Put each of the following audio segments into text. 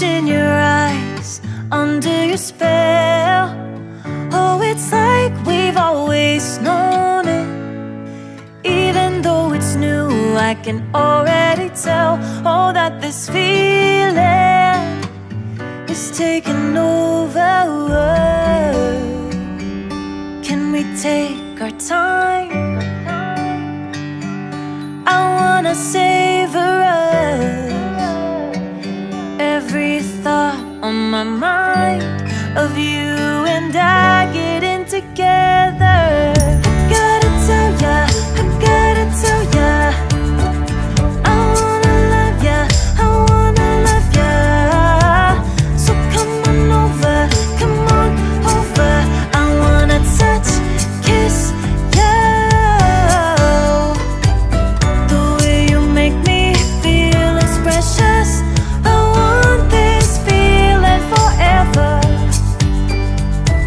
lost in your eyes, under your spell. Oh, it's like we've always known it. Even though it's new, I can already tell, oh, that this feeling is taking over. Can we take our time? I wanna savor us. Every thought on my mind of you and I getting together. I gotta tell ya, I gotta tell ya, I wanna love ya, I wanna love ya. So come on over, come on over. I wanna touch, kiss ya. The way you make me feel is precious. I want this feeling forever.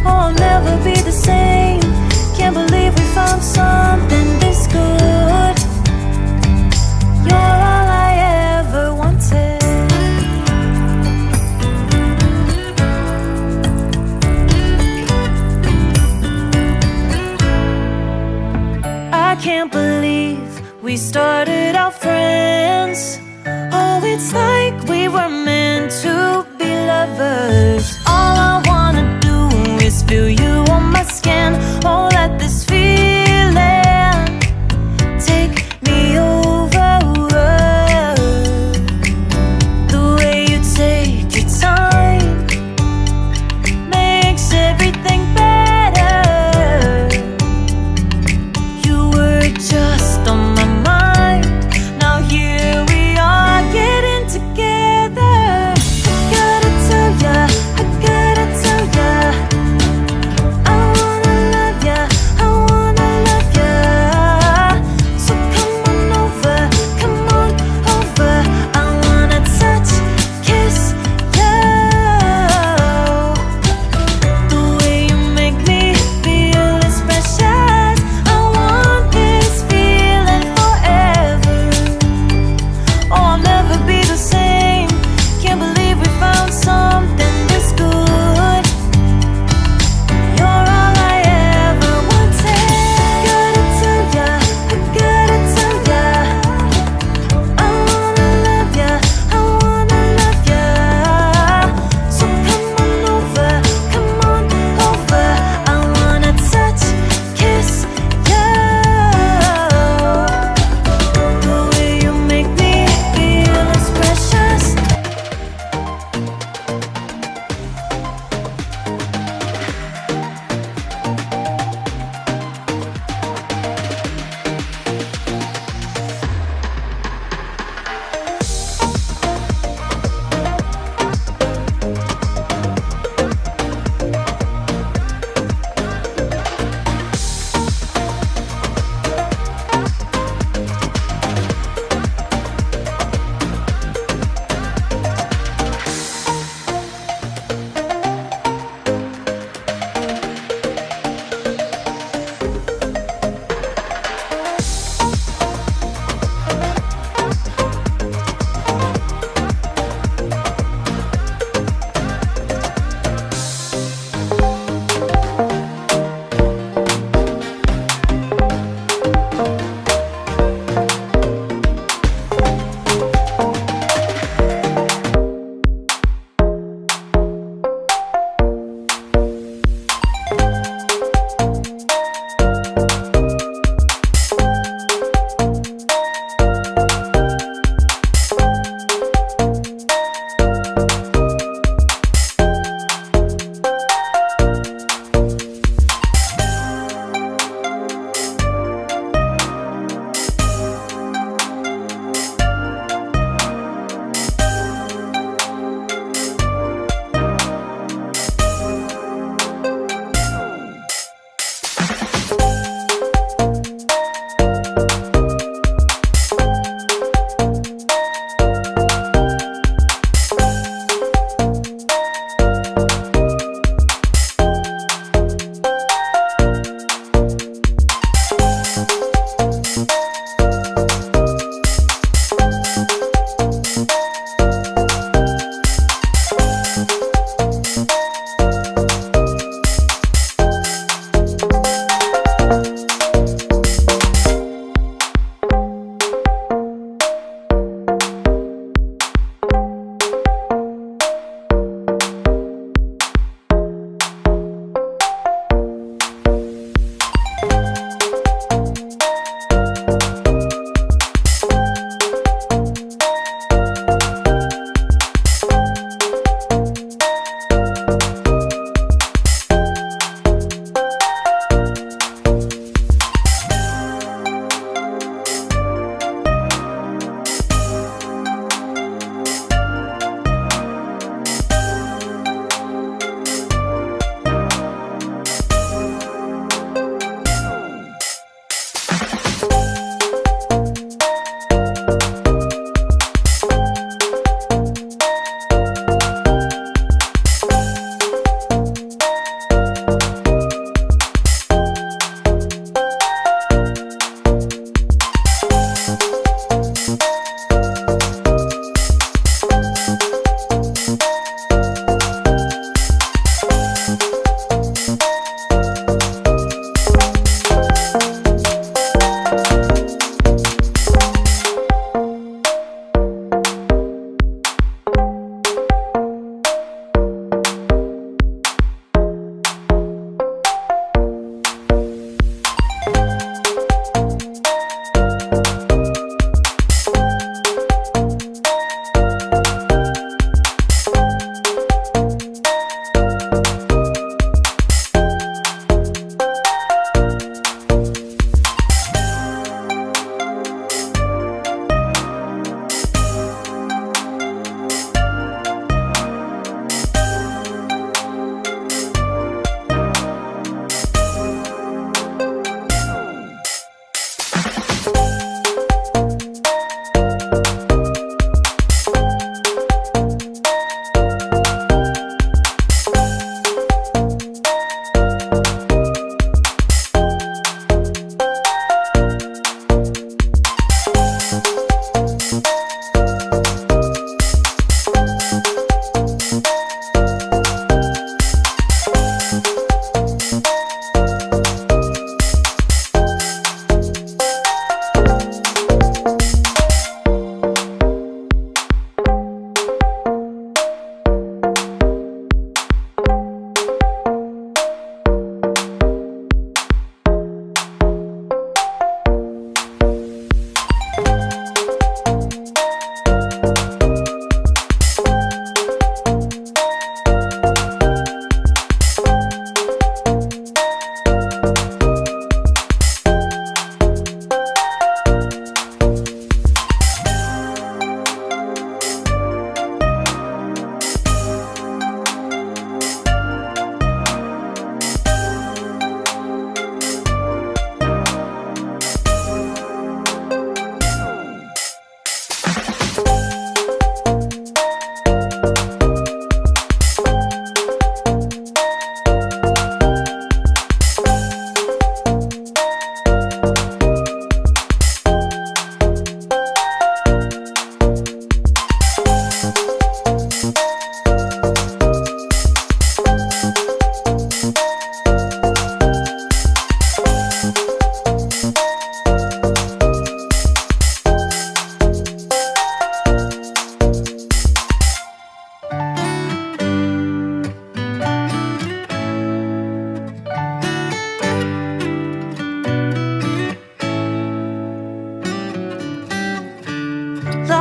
Oh, I'll never be the same. Can't believe we found something this good. You're all I ever wanted. I can't believe we started out friends. Oh, it's like we were meant to be lovers. All I wanna do is feel you on my skin. Oh, let this feeling take me over. The way you take your time makes everything better. You were just on my mind,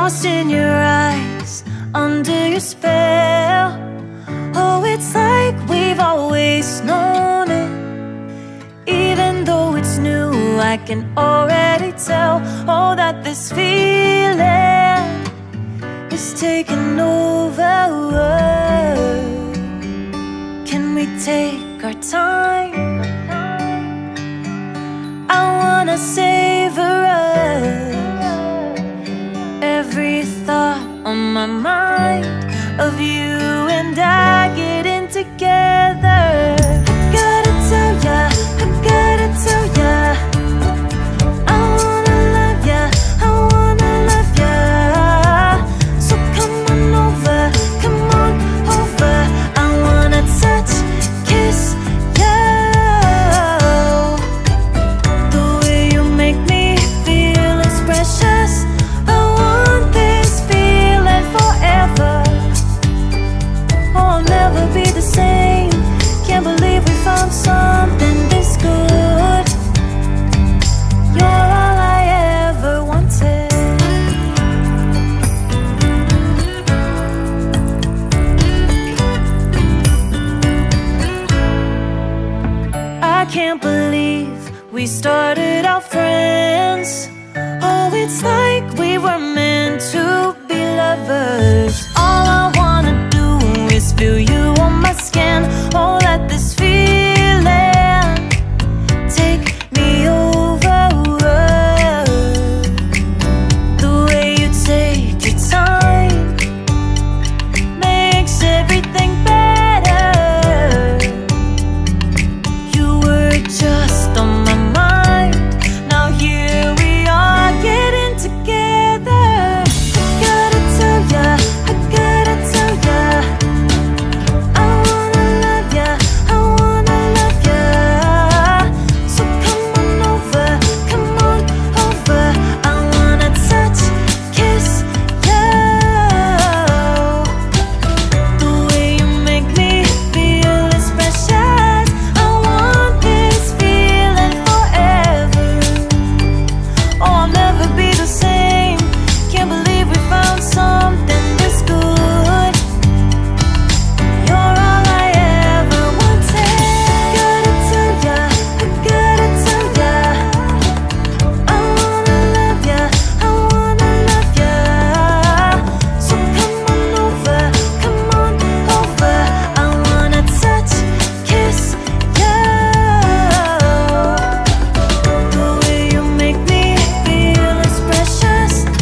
lost in your eyes, under your spell. Oh, it's like we've always known it. Even though it's new, I can already tell, oh, that this feeling is taking over. Can we take our time? I wanna savor us, every thought on my mind of you and I getting together. I gotta tell ya, I gotta tell ya, I wanna love ya, I wanna love ya. So come on over, come on over. I wanna touch, kiss ya. The way you make me feel is precious. I want this feeling forever. Oh, I'll never be the same. Can't believe we found something this good. You're all I ever wanted. I can't believe we started out friends. Oh, it's like we were meant to be lovers. All I wanna do is feel you